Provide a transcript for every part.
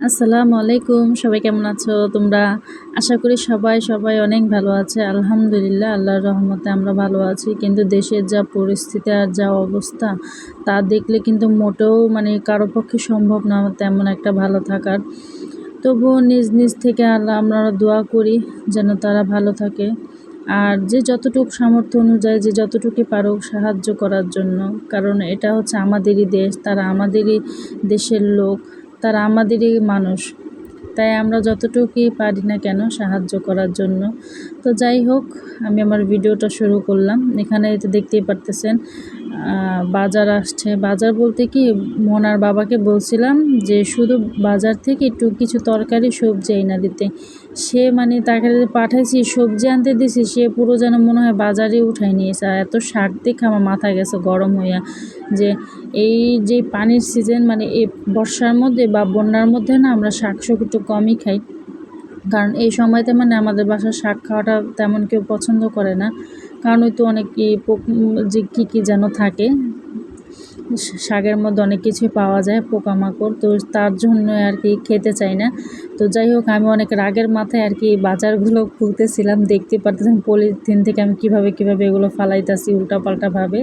আসসালামু আলাইকুম। সবাই কেমন আছো তোমরা? আশা করি সবাই অনেক ভালো আছে। আলহামদুলিল্লাহ আল্লাহর রহমতে আমরা ভালো আছি। কিন্তু দেশের যা পরিস্থিতি আর যা অবস্থা তা দেখলে কিন্তু মোটেও কারো পক্ষে সম্ভব না তেমন একটা ভালো থাকার। তবুও নিজ থেকে আমরা দোয়া করি যেন তারা ভালো থাকে। আর যে যতটুকু সামর্থ্য অনুযায়ী যে যতটুকু পারুক সাহায্য করার জন্য। কারণ এটা হচ্ছে আমাদেরই দেশ, তারা আমাদেরই দেশের লোক, তারা আমাদেরই মানুষ। তাই আমরা যতটুকুই পারি না কেন সাহায্য করার জন্য। তো যাই হোক, আমি আমার ভিডিওটা শুরু করলাম। এখানে তো দেখতেই পারতেছেন বাজার আসছে। বাজার বলতে কি, মোনার বাবাকে বলছিলাম যে শুধু বাজার থেকে একটু কিছু তরকারি সবজি এনে দিতে। সে তাকে পাঠাইছি, সবজি আনতে দিছি, সে পুরো যেন মনে হয় বাজারে উঠাই নিয়েছে। আর এত শাক দেখে আমার মাথা গেছে গরম হইয়া, যে এই যে পানির সিজন এই বর্ষার মধ্যে বা বন্যার মধ্যে না আমরা শাক একটু কমই খাই। কারণ এই সময়তে আমাদের বাসার শাক খাওয়াটা তেমন কেউ পছন্দ করে না। কারণ ওই তো অনেক যে কী যেন থাকে, শাকের মধ্যে অনেক কিছুই পাওয়া যায়, পোকামাকড়, তো তার জন্য আর কি খেতে চাই না। তো যাই হোক, আমি অনেক রাগের মাথায় আর কি বাজারগুলো খুলতেছিলাম। দেখতে পারতেছেন পলিথিন থেকে আমি কীভাবে এগুলো ফালাইতেছি উল্টাপাল্টাভাবে।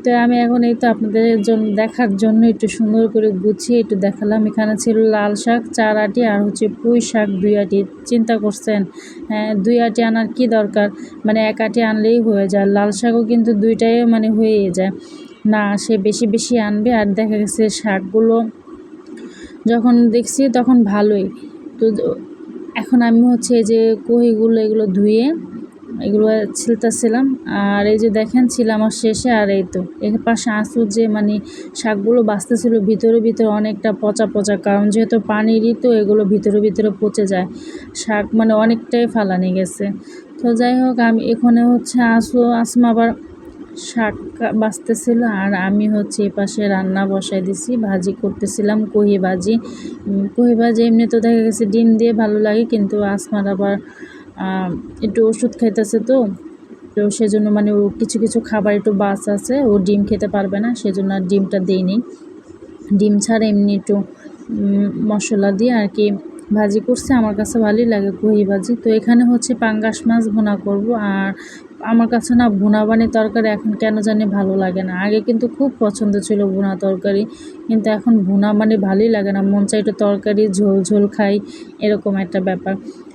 তো আমি এখন এই তো আপনাদের জন্য দেখার জন্য একটু সুন্দর করে গুছিয়ে একটু দেখালাম। এখানে ছিল লাল শাক 4 আটি আর হচ্ছে পুঁই শাক 2 আটি। চিন্তা করছেন, হ্যাঁ 2 আটি আনার কি দরকার, 1 আটি আনলেই হয়ে যায়। লাল শাকও কিন্তু 2টাই হয়ে যায় না, সে বেশি আনবে। আর দেখা গেছে শাকগুলো যখন দেখছি তখন ভালোই। তো এখন আমি হচ্ছে এই যে কহিগুলো এগুলো ধুয়ে এগুলো ছিলতেছিলাম। আর এই যে দেখেন ছিলাম আমার শেষে। আর এই তো এর পাশে আসুর যে শাকগুলো বাঁচতেছিল ভিতরে অনেকটা পচা, কারণ যেহেতু পানিরই তো এগুলো ভিতরে পচে যায়। শাক অনেকটাই ফালানি গেছে। তো যাই হোক, আমি এখানে হচ্ছে আসমা আবার শাক বাঁচতেছিল, আর আমি হচ্ছে এই পাশে রান্না বসাই দিছি, ভাজি করতেছিলাম কহি ভাজি। এমনি তো দেখা গেছে ডিম দিয়ে ভালো লাগে, কিন্তু আসমার আবার একটু ওষুধ খাইতেছে, তো সেজন্য ও কিছু খাবার একটু বাস আছে, ও ডিম খেতে পারবে না, সেজন্য আর ডিমটা দিইনি। ডিম ছাড়া এমনি একটু মশলা দিয়ে আর কি ভাজি করছে। আমার কাছে ভালোই লাগে কহি ভাজি। তো এখানে হচ্ছে পাঙ্গাস মাছ ভুনা করব। আর আমার কাছে না ভুনা তরকারি এখন কেন জানি ভালো লাগে না। আগে কিন্তু খুব পছন্দ ছিল ভুনা তরকারি, কিন্তু এখন ভুনা ভালোই লাগে না। মন চাই একটু তরকারি ঝোল খাই, এরকম একটা ব্যাপার।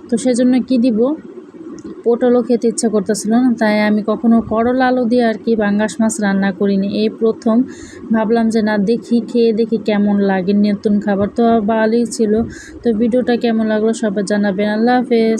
তো সেজন্য কি দিব, পটলও খেতে ইচ্ছা করতেছিল না, তাই আমি কখনো করলা আলু দিয়ে আর কি পাঙ্গাস মাছ রান্না করিনি। এই প্রথম ভাবলাম যে না, খেয়ে দেখি কেমন লাগে, নতুন খাবার তো ভালোই ছিল। তো ভিডিওটা কেমন লাগলো সবাই জানাবেন। আল্লাহ হাফেজ।